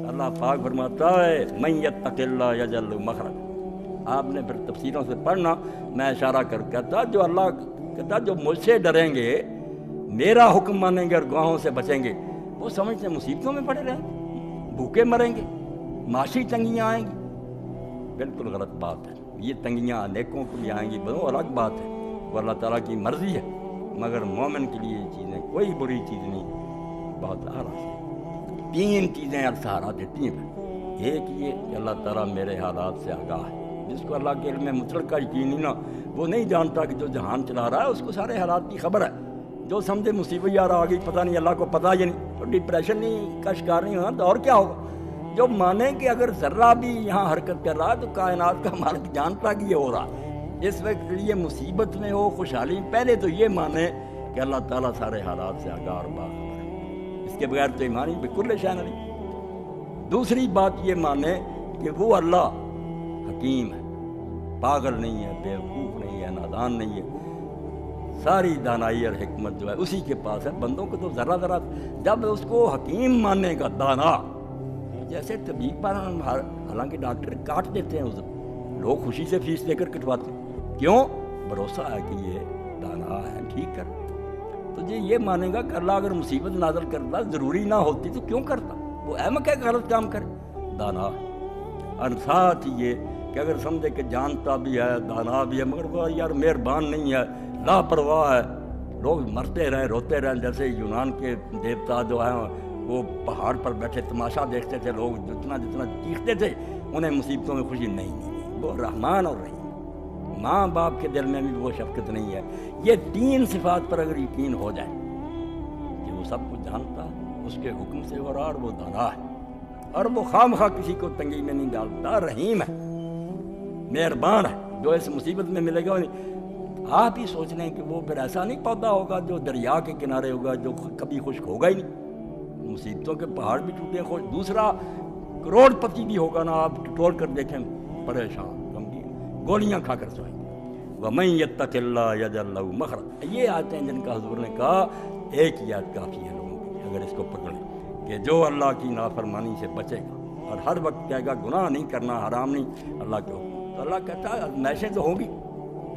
اللہ پاک فرماتا ہے من یتق اللہ یجعل لہ مخرجا. آپ نے پھر تفسیروں سے پڑھنا، میں اشارہ کر کہتا جو اللہ کہتا جو مجھ سے ڈریں گے، میرا حکم مانیں گے اور گناہوں سے بچیں گے، وہ سمجھتے ہیں مصیبتوں میں پڑے رہیں گے، بھوکے مریں گے، معاشی تنگیاں آئیں گی. بالکل غلط بات ہے. یہ تنگیاں نیکوں کو بھی آئیں گی، وہ الگ بات ہے، وہ اللہ تعالیٰ کی مرضی ہے، مگر مومن کے لیے یہ چیزیں کوئی بری چیز نہیں. بہت آرام 3 چیزیں سہارا دیتی ہیں. ایک یہ کہ اللہ تعالیٰ میرے حالات سے آگاہ ہے. جس کو اللہ کے علم مطلق کا یقین نہیں نا، وہ نہیں جانتا کہ جو جہان چلا رہا ہے اس کو سارے حالات کی خبر ہے. جو سمجھے مصیبت یار آ گئی پتہ نہیں، اللہ کو پتہ ہی نہیں، تو ڈپریشن نہیں کا شکار نہیں ہونا تو اور کیا ہوگا. جو مانے کہ اگر ذرہ بھی یہاں حرکت کر رہا ہے تو کائنات کا مالک جانتا کہ یہ ہو رہا ہے. اس وقت یہ مصیبت میں ہو خوشحالی، پہلے تو یہ مانے کہ اللہ تعالیٰ سارے حالات سے آگاہ اور باخبر ہے. اس کے بغیر تو ایمان ہی بالکل شان نہیں. دوسری بات یہ مانے کہ وہ اللہ حکیم ہے، پاگل نہیں ہے، بیوقوف نہیں ہے، نادان نہیں ہے. ساری دانائی اور حکمت جو ہے اسی کے پاس ہے. بندوں کو تو ذرا ذرا، جب اس کو حکیم ماننے کا دانا، جیسے طبیب پر حالانکہ ڈاکٹر کاٹ دیتے ہیں، لوگ خوشی سے فیس لے کر کٹواتے ہیں. کیوں؟ بھروسہ ہے کہ یہ دانا ہے، ٹھیک کر. تو یہ مانے گا کہ اللہ اگر مصیبت نازل کرتا ضروری نہ ہوتی تو کیوں کرتا، وہ احمق ہے کہ غلط کام کرے. دانا. اور ساتھ یہ کہ اگر سمجھے کہ جانتا بھی ہے، دانا بھی ہے، مگر وہ یار مہربان نہیں ہے، لاپرواہ ہے. لوگ مرتے رہے، روتے رہے. جیسے یونان کے دیوتا جو ہیں وہ پہاڑ پر بیٹھے تماشا دیکھتے تھے، لوگ جتنا چیختے تھے، انہیں مصیبتوں میں خوشی نہیں. وہ رحمان اور رحیم. ماں باپ کے دل میں بھی وہ شفقت نہیں ہے. یہ 3 صفات پر اگر یقین ہو جائے کہ وہ سب کچھ جانتا ہے، اس کے حکم سے ہو رہا، اور وہ دانا ہے، اور وہ خواہ کسی کو تنگی میں نہیں ڈالتا، رحیم ہے، مہربان ہے. جو اس مصیبت میں ملے گا آپ ہی سوچ لیں کہ وہ پھر ایسا نہیں پودا ہوگا جو دریا کے کنارے ہوگا، جو کبھی خشک ہوگا ہی نہیں. مصیبتوں کے پہاڑ بھی ٹوٹے خوش. دوسرا کروڑ پتی بھی ہوگا نا، آپ ٹٹول کر دیکھیں، پریشان، غمگین، گولیاں کھا کر سوئیں گے. وَمَن يَتَّقِ اللَّهَ يَجْعَل لَهُ مَخْرَجًا. یہ آیتیں ہیں جن کا حضور نے کہا ایک ہی آیت کافی ہے لوگوں کی، اگر اس کو پکڑیں کہ جو اللہ کی نافرمانی سے بچے گا اور ہر وقت کہے گا گناہ نہیں کرنا، حرام نہیں، اللہ کے حکم، تو اللہ کہتا ہے آزمائشیں تو ہوں گی،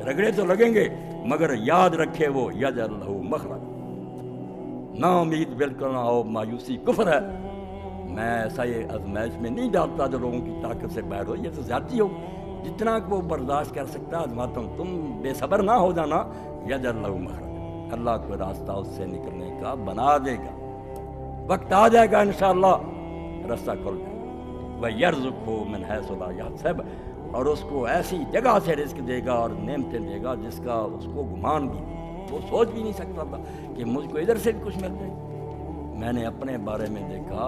رگڑے تو لگیں گے، مگر یاد رکھے وہ یجعل لہ مخرج. نا امید بالکل نہ ہو، مایوسی کفر ہے. میں ایسا یہ آزمائش میں نہیں ڈالتا جو لوگوں کی طاقت سے باہر ہو. یہ تو زیادتی ہو. جتنا وہ برداشت کر سکتا ہے آزماتا ہوں. تم بے صبر نہ ہو جانا. یجعل لہ مخرج. اللہ کو راستہ اس سے نکلنے کا بنا دے گا. وقت آ جائے گا انشاءاللہ راستہ کھل جائے گا. وَيَرْزُقْهُ مِنْ حَيْثُ لَا يَحْتَسِبُ. اور اس کو ایسی جگہ سے رزق دے گا اور نعمتیں دے گا جس کا اس کو گمان بھی نہیں. وہ سوچ بھی نہیں سکتا تھا کہ مجھ کو ادھر سے بھی کچھ مل جائے. میں نے اپنے بارے میں دیکھا،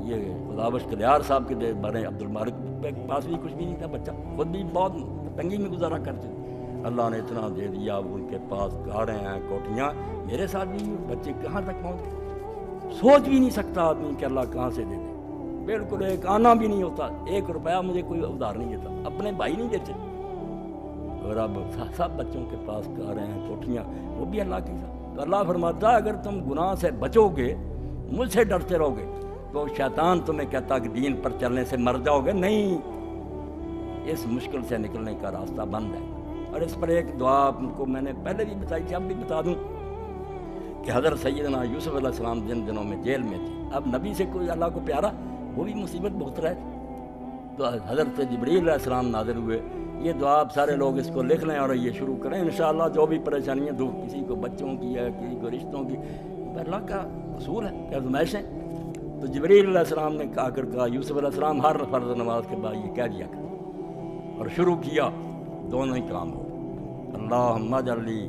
یہ خداوش کلیار صاحب کے بارے، عبد المالک کے پاس بھی کچھ بھی نہیں تھا، بچہ خود بھی بہت تنگی میں گزارا کرتے تھے. اللہ نے اتنا دے دیا، ان کے پاس گاڑیں ہیں، کوٹیاں. میرے ساتھ بھی بچے کہاں تک پہنچ، سوچ بھی نہیں سکتا آدمی کہ اللہ کہاں سے دے دے. بالکل ایک آنا بھی نہیں ہوتا. 1 روپیہ مجھے کوئی ادھار نہیں دیتا، اپنے بھائی نہیں دیتے. اور اب سب بچوں کے پاس کاریں ہیں، کوٹیاں، وہ بھی اللہ کی ساتھ. تو اللہ فرماتا ہے اگر تم گناہ سے بچو گے، مجھ سے ڈرتے رہو گے، تو شیطان تمہیں کہتا کہ دین پر چلنے سے مر جاؤ گے. نہیں، اس مشکل سے نکلنے کا راستہ بند ہے. اور اس پر ایک دعا آپ کو میں نے پہلے بھی بتائی تھی، اب بھی بتا دوں کہ حضرت سیدنا یوسف علیہ السلام جن دنوں میں جیل میں تھے، اب نبی سے کوئی اللہ کو پیارا، وہ بھی مصیبت بہت رہے. تو حضرت جبریل علیہ السلام نازل ہوئے. یہ دعا آپ سارے لوگ اس کو لکھ لیں اور یہ شروع کریں انشاءاللہ. جو بھی پریشانیاں دور، کسی کو بچوں کی ہے، کسی کو رشتوں کی، اللہ کا اصول ہے کہ آزمائشیں. تو جبریل علیہ السلام نے آ کر کہا یوسف علیہ السلام ہر فرض نماز کے بعد یہ کہہ دیا کر، اور شروع کیا. دونوں ہی کام ہو. اللہم اجعل لی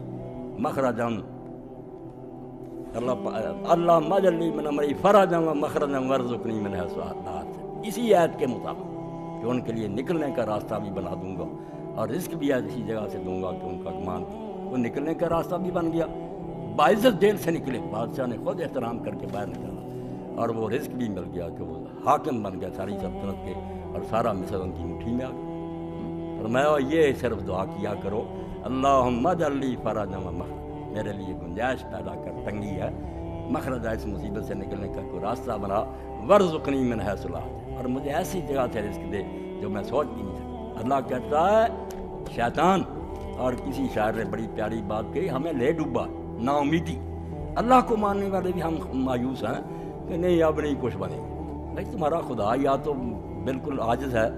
مخرجا، اللہم اجعل لی من امری فرجا و مخرجا وارزقنی من حیث لا احتسب. اسی آیت کے مطابق کہ ان کے لیے نکلنے کا راستہ بھی بنا دوں گا اور رزق بھی ایسی جگہ سے دوں گا کہ ان کا گمان تھی. وہ نکلنے کا راستہ بھی بن گیا. باعزت جیل سے نکلے، بادشاہ نے خود احترام کر کے باہر نکالا، اور وہ رزق بھی مل گیا کہ وہ حاکم بن گیا ساری سلطنت کے، اور سارا مصر ان کی مٹھی میں آ گیا. فرمایا یہ صرف دعا کیا کرو، اللہم اجعل لی فرجا و مخرجا، میرے لیے گنجائش پیدا کر، تنگی ہے مخرج ہے اس مصیبت سے نکلنے کا کوئی راستہ بنا، ورزقنی من حیث لا تحتسب، اور مجھے ایسی جگہ سے رزق دے جو میں سوچ بھی نہیں سکتا۔ اللہ کہتا ہے شیطان، اور کسی شاعر نے بڑی پیاری بات کہی، ہمیں لے ڈوبا نا امیدی۔ اللہ کو ماننے والے بھی ہم مایوس ہیں کہ نہیں اب نہیں کچھ بنے گا۔ بھائی تمہارا خدا یا تو بالکل عاجز ہے،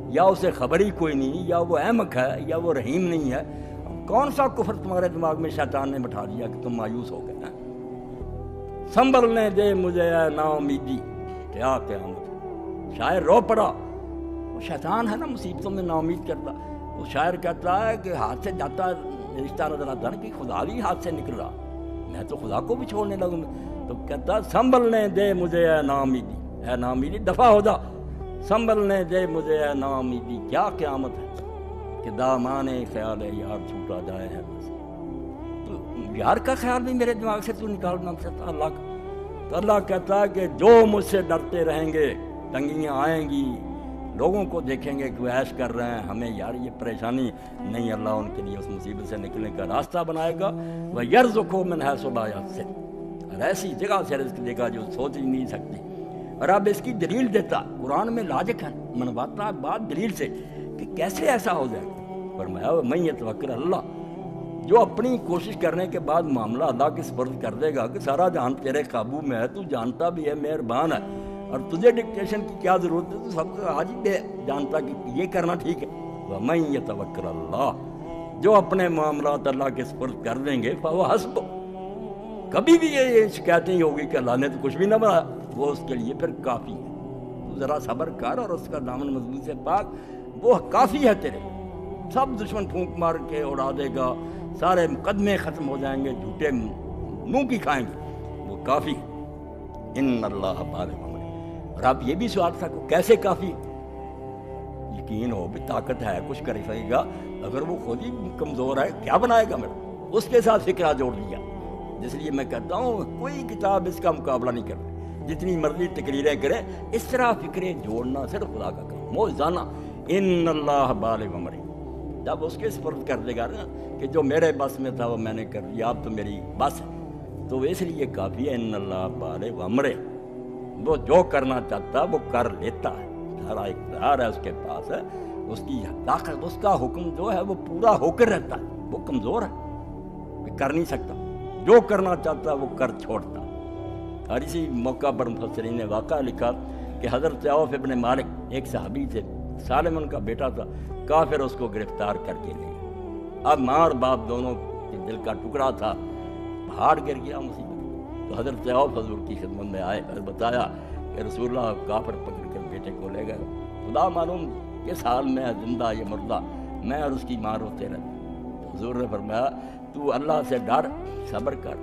یا اسے خبر ہی کوئی نہیں، یا وہ احمق ہے، یا وہ رحیم نہیں ہے۔ کون سا کفر تمہارے دماغ میں شیطان نے بٹھا دیا کہ تم مایوس ہو گئے ہیں؟ سنبھلنے دے مجھے اے نا امیدی، کیا قیامت۔ شاعر رو پڑا، وہ شیطان ہے نا مصیبتوں میں نا امید کرتا۔ وہ شاعر کہتا ہے کہ ہاتھ سے جاتا رشتہ نظر آتا ہے کہ خدا بھی ہاتھ سے نکل رہا، میں تو خدا کو بھی چھوڑنے لگوں گا۔ تو کہتا سنبھلنے دے مجھے اے نا امیدی، اے نا امیدی دفع ہو جا، سنبھلنے دے مجھے اے نا امیدی، کیا قیامت ہے کہ دامان خیال ہے یار چھوٹا جائے ہے بس۔ تو یار کا خیال بھی میرے دماغ سے تو نکالنا چاہتا اللہ کا۔ تو اللہ کہتا ہے کہ جو مجھ سے ڈرتے رہیں گے، تنگیاں آئیں گی، لوگوں کو دیکھیں گے کہ عیش کر رہے ہیں، ہمیں یار یہ پریشانی نہیں، اللہ ان کے لیے اس مصیبت سے نکلنے کا راستہ بنائے گا۔ وَيَرْزُقْهُ مِنْ حَيْثُ لَا يَحْتَسِبُ، اور ایسی جگہ سے رزق دے گا جو سوچ ہی نہیں سکتی۔ اور اب اس کی دلیل دیتا، قرآن میں لاجک ہے، منواتا بات دلیل سے کہ کیسے ایسا ہو جائے۔ فرمایا مَن يَتَوَکَّلْ عَلَى اللَّهِ، جو اپنی کوشش کرنے کے بعد معاملہ اللہ کے سپرد کر دے گا کہ سارا جہان تیرے قابو میں ہے، تو جانتا بھی ہے، مہربان ہے، اور تجھے ڈکٹیشن کی کیا ضرورت ہے، تو سب کو آج ہی بے جانتا کہ یہ کرنا ٹھیک ہے۔ وَمَن يَتَوَکَّلْ عَلَى اللَّهِ، جو اپنے معاملات اللہ کے سپرد کر دیں گے فَهُوَ حَسْبُهُ، کبھی بھی یہ شکایتیں ہوگی کہ اللہ نے تو کچھ بھی نہ بنایا، وہ اس کے لیے پھر کافی ہے۔ تو ذرا صبر کر اور اس کا دامن مضبوط سے پاک، وہ کافی ہے تیرے۔ سب دشمن پھونک مار کے اڑا دے گا، سارے مقدمے ختم ہو جائیں گے، جھوٹے منہ کی کھائیں گے، وہ کافی ہے۔ ان اللہ بالغ امرہ، اور آپ یہ بھی سوال تھا کہ کیسے کافی؟ یقین ہو بھی طاقت ہے، کچھ کر سکے گا، اگر وہ خود ہی کمزور ہے کیا بنائے گا میرا؟ اس کے ساتھ فکرہ جوڑ دیا۔ اس لیے میں کہتا ہوں کوئی کتاب اس کا مقابلہ نہیں کر رہی، جتنی مرضی تقریریں کرے، اس طرح فکریں جوڑنا صرف خدا کا کام، موجزانہ۔ ان اللہ بالغ امرہ، جب اس کے سپرد کر دے گا نا کہ جو میرے بس میں تھا وہ میں نے کر دیا، اب تو میری بس ہے، تو اس لیے کافی ہے۔ ان اللہ بالغ امرہ، وہ جو کرنا چاہتا ہے وہ کر لیتا ہے، سارا اقتدار ہے اس کے پاس ہے، اس کی طاقت، اس کا حکم جو ہے وہ پورا ہو کر رہتا ہے، وہ کمزور ہے، وہ کر نہیں سکتا، جو کرنا چاہتا ہے وہ کر چھوڑتا۔ اور اسی موقع پر مفسرین نے واقعہ لکھا کہ حضرت عوف ابن مالک ایک صحابی تھے، سالم ان کا بیٹا تھا، کافر اس کو گرفتار کر کے لے گئے۔ اب ماں اور باپ دونوں کے دل کا ٹکڑا تھا، پہاڑ گر گیا مصیبت۔ تو حضرت عوف حضور کی خدمت میں آئے اور بتایا کہ رسول اللہ کافر پکڑ کر بیٹے کو لے گئے، خدا معلوم کس حال میں ہے، زندہ یا مردہ، میں اور اس کی ماں روتے رہتے۔ حضور نے فرمایا تو اللہ سے ڈر، صبر کر،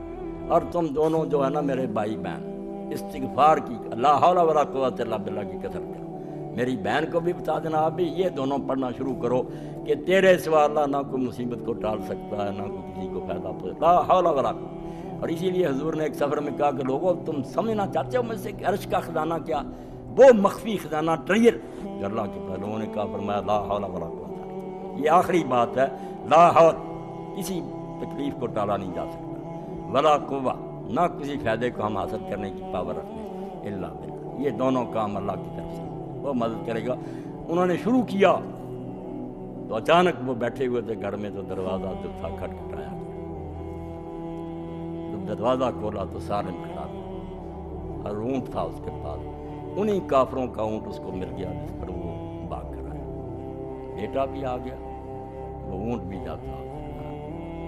اور تم دونوں جو ہے نا میرے بھائی بہن، استغفار کی، لا حول ولا قوت الا باللہ کی کثرت کرو۔ میری بہن کو بھی بتا دینا، آپ بھی یہ دونوں پڑھنا شروع کرو کہ تیرے سوا اللہ نہ کوئی مصیبت کو ٹال سکتا ہے، نہ کوئی کسی کو فائدہ پہنچے، لا حول ولا قوت۔ اور اسی لیے حضور نے ایک سفر میں کہا کہ لوگوں تم سمجھنا چاہتے ہو مجھ سے کہ عرش کا خزانہ کیا، وہ مخفی خزانہ ٹریل جو اللہ کے پہلوؤں نے کہا، فرمایا لا حول ولا قوت۔ یہ آخری بات ہے، لا حول، کسی تکلیف کو ٹالا نہیں جا سکتا، ولا قوہ، نہ کسی فائدے کو ہم حاصل کرنے کی پاور رکھتے ہیں الا باللہ۔ یہ دونوں کام اللہ کی طرف سے وہ مدد کرے گا۔ انہوں نے شروع کیا تو اچانک وہ بیٹھے ہوئے تھے گھر میں، تو دروازہ جو تھا کھٹکھٹایا گیا۔ جب دروازہ کھولا تو سالم کھڑا تھا اور اونٹ تھا اس کے پاس، انہی کافروں کا اونٹ اس کو مل گیا جس پر وہ بھاگ کر آیا۔ بیٹا بھی آ گیا، وہ اونٹ بھی جاتا۔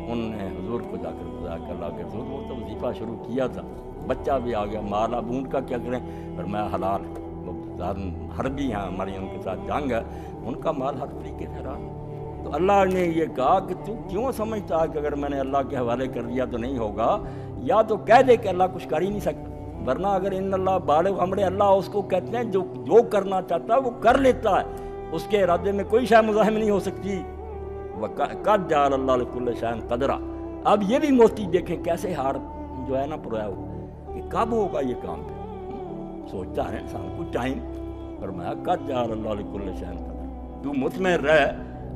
انہوں نے حضور کو جا کر بتایا کہ اللہ کے حضور وہ تو وظیفہ شروع کیا تھا، بچہ بھی آ گیا، مال اب اونٹ کا کیا کریں؟ اور میں حلال ہے، حربی ہیں ہماری، ان کے ساتھ جنگ ہے، ان کا مال ہر طریقے سے رہا۔ تو اللہ نے یہ کہا کہ تو کیوں سمجھتا ہے کہ اگر میں نے اللہ کے حوالے کر دیا تو نہیں ہوگا؟ یا تو کہہ دے کہ اللہ کچھ کر ہی نہیں سکتا، ورنہ اگر ان اللہ بالغ امرہ، اللہ اس کو کہتے ہیں جو کرنا چاہتا ہے وہ کر لیتا ہے، اس کے ارادے میں کوئی شے مزاحم نہیں ہو سکتی۔ قد جعل اللہ لکل شیء قدرا۔ اب یہ بھی موتی دیکھیں کیسے ہار جو ہے نا پرویا ہو کہ کب ہوگا یہ کام، سوچتا ہے انسان کو ٹائم۔ فرمایا قد جعل اللہ لکل شیء قدرا، تو مطمئن رہ،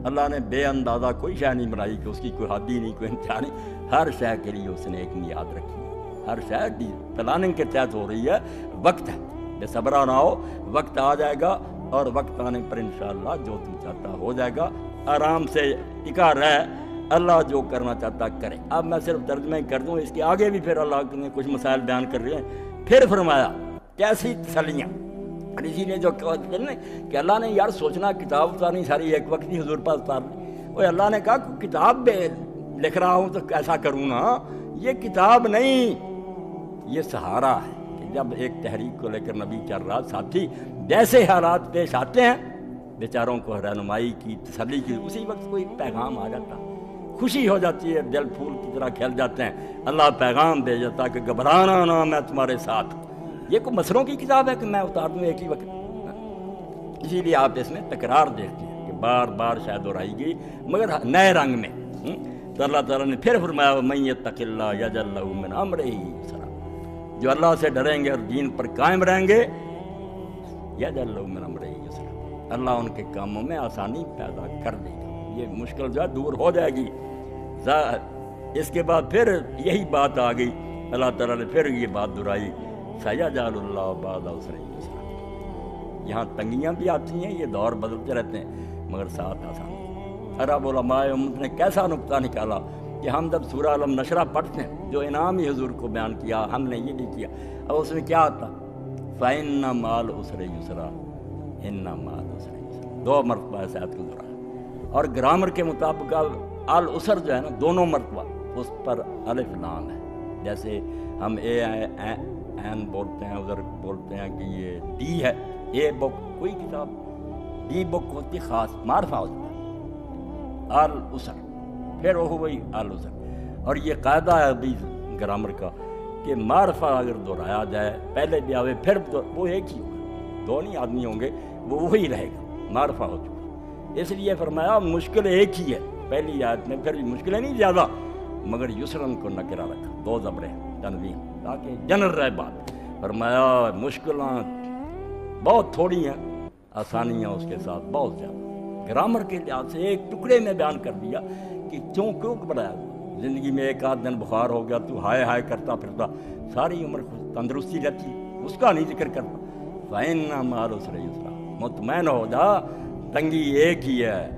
اللہ نے بے اندازہ کوئی شے نہیں بنائی کہ اس کی کوئی حد ہی نہیں، کوئی انتہا نہیں، ہر شے کے لیے اس نے ایک میعاد رکھی ہے، ہر شاید پلاننگ کے تحت ہو رہی ہے، وقت ہے، بے صبرا نہ ہو، وقت آ جائے گا اور وقت آنے پر انشاءاللہ جو تو چاہتا ہو جائے گا۔ آرام سے ٹکا رہے، اللہ جو کرنا چاہتا کرے۔ اب میں صرف ترجمہ ہی کر دوں، اس کے آگے بھی پھر اللہ نے کچھ مسائل بیان کر رہے ہیں۔ پھر فرمایا کیسی تسلیاں، اور اسی لیے جو کہ اللہ نے یار سوچنا کتاب اتارنی ساری ایک وقت ہی حضور پاس اتار دی۔ وہ اللہ نے کہا کتاب میں لکھ رہا ہوں تو کیسا کروں نا، یہ کتاب نہیں، یہ سہارا ہے کہ جب ایک تحریک کو لے کر نبی چل رہا، ساتھی جیسے حالات پیش آتے ہیں بیچاروں کو رہنمائی کی، تسلی کی، اسی وقت کوئی پیغام آ جاتا، خوشی ہو جاتی ہے، دل پھول کی طرح کھل جاتے ہیں۔ اللہ پیغام بھیج جاتا کہ گھبرانا نہ، میں تمہارے ساتھ۔ یہ کوئی مسئلوں کی کتاب ہے کہ میں اتار دوں ایک ہی وقت؟ اسی لیے آپ اس میں تکرار دیکھتے ہیں کہ بار بار شاید دہرائی گئی مگر نئے رنگ میں۔ تو اللہ تعالیٰ نے پھر فرمایا وَمَن يَتَّقِ اللَّهَ يَجْعَل لَّهُ مِنْ أَمْرِهِ يُسْرًا، جو اللہ سے ڈریں گے اور دین پر قائم رہیں گے، يَجْعَل لَّهُ مِنْ أَمْرِهِ يُسْرًا، اللہ ان کے کاموں میں آسانی پیدا کر دے گا، یہ مشکل جو ہے دور ہو جائے گی۔ اس کے بعد پھر یہی بات آ گئی، اللہ تعالیٰ نے پھر یہ بات دہرائی سَيَجْعَلُ اللَّهُ بَعْدَ عُسْرٍ يُسْرًا۔ یہاں تنگیاں بھی آتی ہیں، یہ دور بدلتے رہتے ہیں، مگر ساتھ آسانی۔ عرب علماء امت نے کیسا نقطہ نکالا کہ ہم جب سورہ علم نشرہ پڑھتے ہیں، جو انعام ہی حضور کو بیان کیا، ہم نے یہ بھی کیا، اب اس میں کیا آتا؟ فَإِنَّ مَعَ الْعُسْرِ يُسْرًا، إِنَّ مَعَ الْعُسْرِ يُسْرًا، دو مرتبہ اس آیت کو دہرایا۔ اور گرامر کے مطابق العسر جو ہے نا، دونوں مرتبہ اس پر الف لام ہے، جیسے ہم اے این بولتے ہیں، ادھر بولتے ہیں کہ یہ ڈی ہے، اے بک کوئی کتاب، ڈی بک ہوتی خاص معرفہ ہوتا ہے العسر، پھر وہ وہی العسر۔ اور یہ قاعدہ ہے ابھی گرامر کا کہ معرفہ اگر دہرایا جائے، پہلے بھی آوے پھر وہ ایک ہی ہوگا، دو نہیں آدمی ہوں گے، وہ وہی رہے گا، معرفہ ہو چکا۔ اس لیے فرمایا مشکل ایک ہی ہے پہلی آیت میں، پھر بھی مشکلیں نہیں زیادہ، مگر یسرن کو نکرہ رکھا، دو زبریں تنوین، تاکہ جنر رہے بات۔ فرمایا مشکلیں بہت تھوڑی ہیں، آسانیاں اس کے ساتھ بہت زیادہ۔ گرامر کے لحاظ سے ایک ٹکڑے میں بیان کر دیا کہ کیوں بنایا ہوا۔ زندگی میں ایک آدھ دن بخار ہو گیا تو ہائے ہائے کرتا پھرتا، ساری عمر تندرستی رہتی، اس کا نہیں ذکر کرتا۔ فَإِنَّ مَعَ الْعُسْرِ يُسْرًا، مطمئن ہو جا، تنگی ایک ہی ہے،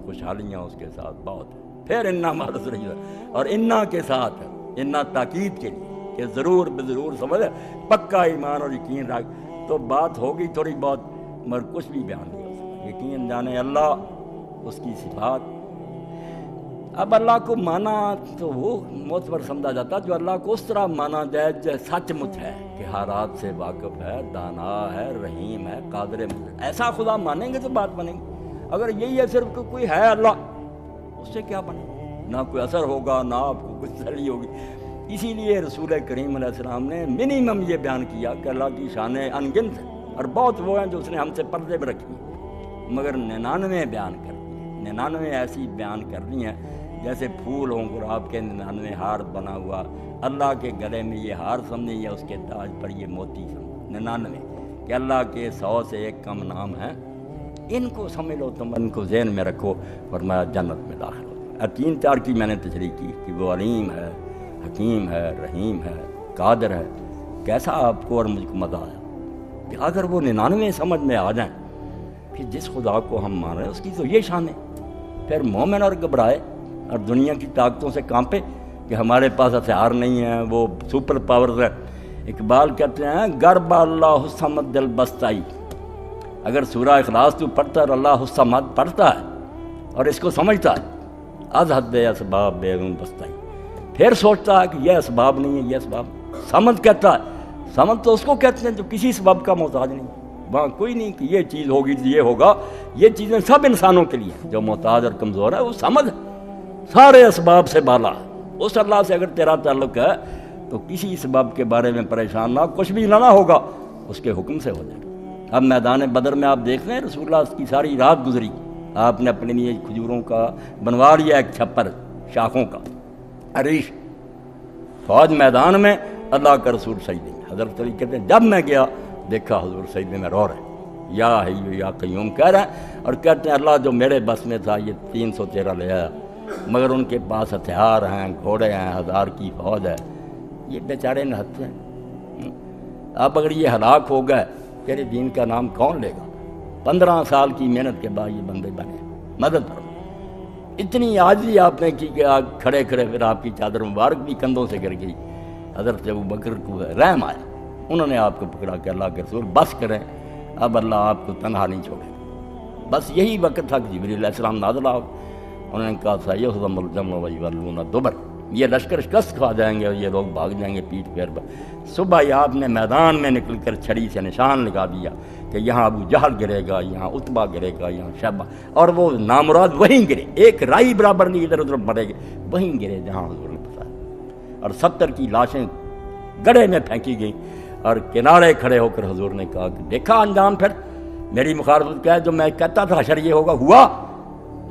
خوشحالیاں اس کے ساتھ بہت ہیں۔ پھر اِنَّ مَعَ الْعُسْرِ يُسْرًا، اور اِنَّ کے ساتھ ہے، اِنَّ تاکید کے لیے کہ ضرور بضرور سمجھ، پکا ایمان اور یقین رکھ، تو بات ہوگی تھوڑی بہت مگر کچھ بھی بیان نہیں ہو سکتا۔ یقین جانے اللہ، اس کی صفات۔ اب اللہ کو مانا تو وہ معتبر سمجھا جاتا جو اللہ کو اس طرح مانا جائے جو سچ مچ ہے، کہ حالات سے واقف ہے، دانا ہے، رحیم ہے، قادر مطلق۔ ایسا خدا مانیں گے تو بات بنے گی۔ اگر یہی ہے صرف کہ کوئی ہے اللہ، اس سے کیا بنے گا؟ نہ کوئی اثر ہوگا، نہ آپ کو کچھ تسلی ہوگی۔ اسی لیے رسول کریم علیہ السلام نے منیمم یہ بیان کیا کہ اللہ کی شانیں ان گنت ہیں، اور بہت وہ ہیں جو اس نے ہم سے پردے میں رکھی ہیں، مگر 99 بیان کر دی، 99 ایسی بیان کر دی ہیں جیسے پھول ہوں گلاب کے 99 ہار بنا ہوا۔ اللہ کے گلے میں یہ ہار سمجھیں یا اس کے تاج پر یہ موتی سمجھیں، 99 کہ اللہ کے 100 سے ایک کم نام ہیں، ان کو سمجھ لو، تم ان کو ذہن میں رکھو، فرمایا جنت میں داخل ہو۔ 3-4 کی میں نے تشریح کی کہ وہ علیم ہے، حکیم ہے، رحیم ہے، قادر ہے۔ کیسا آپ کو اور مجھ کو مزہ آیا کہ اگر وہ 99 سمجھ میں آ جائیں کہ جس خدا کو ہم مان رہے ہیں اس کی تو یہ شان ہے، پھر مومن اور گھبرائے اور دنیا کی طاقتوں سے کانپے کہ ہمارے پاس ہتھیار نہیں ہیں، وہ سپر پاورز ہے۔ اقبال کہتے ہیں گرب اللہ الصمد دل بستائی، اگر سورہ اخلاص تو پڑھتا ہے اور اللہ الصمد پڑھتا ہے اور اس کو سمجھتا ہے، از حد اسباب بیگم بستائی، پھر سوچتا ہے کہ یہ اسباب نہیں ہے، یہ اسباب سمجھ کہتا ہے۔ سمجھ تو اس کو کہتے ہیں جو کسی سبب کا محتاج نہیں، وہاں کوئی نہیں کہ یہ چیز ہوگی تو یہ ہوگا، یہ چیزیں سب انسانوں کے لیے ہیں۔ جو محتاج اور کمزور ہے وہ سمجھ سارے اسباب سے بالا ہے۔ اس اللہ سے اگر تیرا تعلق ہے تو کسی سبب کے بارے میں پریشان نہ، کچھ بھی نہ ہوگا، اس کے حکم سے ہو جائے گا۔ اب میدان بدر میں آپ دیکھ رہے ہیں رسول اللہ کی ساری رات گزری، آپ نے اپنے لیے کھجوروں کا بنوا لیا ایک چھپر شاخوں کا، عریش، فوج میدان میں، اللہ کا رسول سجدے میں۔ حضرت علی کہتے ہیں جب میں گیا دیکھا حضور سجدے میں رو رہے ہیں، یا حی یا قیوم کہہ رہے ہیں، اور کہتے ہیں اللہ جو میرے بس میں تھا یہ 313 لے آیا، مگر ان کے پاس ہتھیار ہیں، گھوڑے ہیں، 1000 کی فوج ہے، یہ بیچارے نہتے ہیں۔ اب اگر یہ ہلاک ہو گئے تیرے دین کا نام کون لے گا؟ 15 سال کی محنت کے بعد یہ بندے بنے، مدد کرو۔ اتنی عاجزی آپ نے کی کہ کھڑے کھڑے پھر آپ کی چادر مبارک بھی کندھوں سے گر گئی۔ حضرت ابوبکر کو رحم آیا، انہوں نے آپ کو پکڑا کہ اللہ کے رسول بس کریں، اب اللہ آپ کو تنہا نہیں چھوڑے۔ بس یہی وقت تھا کہ جبریل علیہ السلام نازل آؤ، انہوں نے کہا سیہزم الجمع ویولون الدبر، یہ لشکر شکست کھا جائیں گے اور یہ لوگ بھاگ جائیں گے پیٹھ پیر پر۔ صبح ہی آپ نے میدان میں نکل کر چھڑی سے نشان لگا دیا کہ یہاں ابو جہل گرے گا، یہاں عتبہ گرے گا، یہاں شیبہ، اور وہ نامراد وہیں گرے، ایک رائی برابر نہیں ادھر ادھر مرے گے، وہیں گرے جہاں حضور نے بتایا۔ اور 70 کی لاشیں گڑھے میں پھینکی گئیں، اور کنارے کھڑے ہو کر حضور نے کہا کہ دیکھا انجام پھر میری مخالفت کیا ہے، جو میں کہتا تھا حشر یہ ہوگا ہوا۔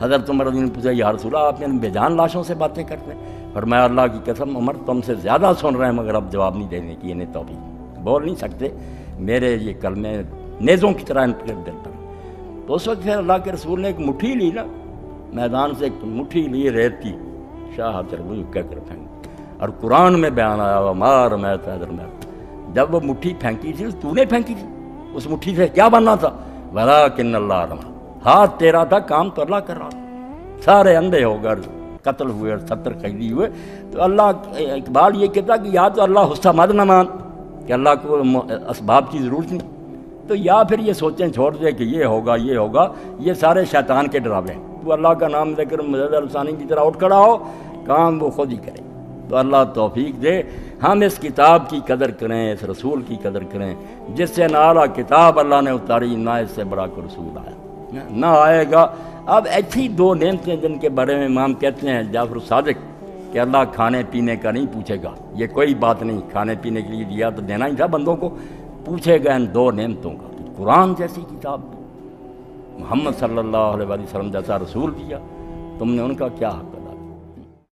حضرت عمر رضی اللہ عنہ نے پوچھا یا رسول اللہ آپ نے بے جان لاشوں سے باتیں کرتے ہیں؟ فرمایا اللہ کی قسم عمر تم سے زیادہ سن رہے ہیں مگر اب جواب نہیں دینے کی، انہیں توفیق بول نہیں سکتے، میرے یہ کلمے نیزوں کی طرح ان پر دل پر۔ تو اس وقت پھر اللہ کے رسول نے ایک مٹھی لی نا، میدان سے ایک مٹھی لی ریت کی، شاہ چربو کہہ کر پھینک، اور قرآن میں بیان آیا ہوا مار میں حیدر میں، جب وہ مٹھی پھینکی تھی تو نے پھینکی تھی، اس مٹھی سے کیا بننا تھا؟ ولیکن اللہ رحمہ، ہاتھ تیرا تھا، کام تو اللہ کر رہا تھا۔ سارے اندھے ہو گئے، قتل ہوئے اور 70 قیدی ہوئے۔ تو اللہ اقبال یہ کہتا کہ یا تو اللہ حصہ مت نہ مان کہ اللہ کو اسباب کی ضرورت نہیں، تو یا پھر یہ سوچیں چھوڑ دے کہ یہ ہوگا یہ ہوگا، یہ سارے شیطان کے ڈراوے ہیں۔ تو اللہ کا نام لے کر مجد الثانی کی طرح اٹھ کھڑا ہو، کام وہ خود ہی کرے۔ تو اللہ توفیق دے ہم اس کتاب کی قدر کریں، اس رسول کی قدر کریں جس سے نہ اعلیٰ کتاب اللہ نے اتاری، نہ اس سے بڑا کوئی رسول آیا، نہ آئے گا۔ اب ایسی 2 نعمتیں جن کے بارے میں امام کہتے ہیں جعفر الصادق کہ اللہ کھانے پینے کا نہیں پوچھے گا، یہ کوئی بات نہیں، کھانے پینے کے لیے دیا تو دینا ہی تھا بندوں کو، پوچھے گا ان 2 نعمتوں کا، قرآن جیسی کتاب، محمد صلی اللہ علیہ وسلم جیسا رسول دیا، تم نے ان کا کیا حق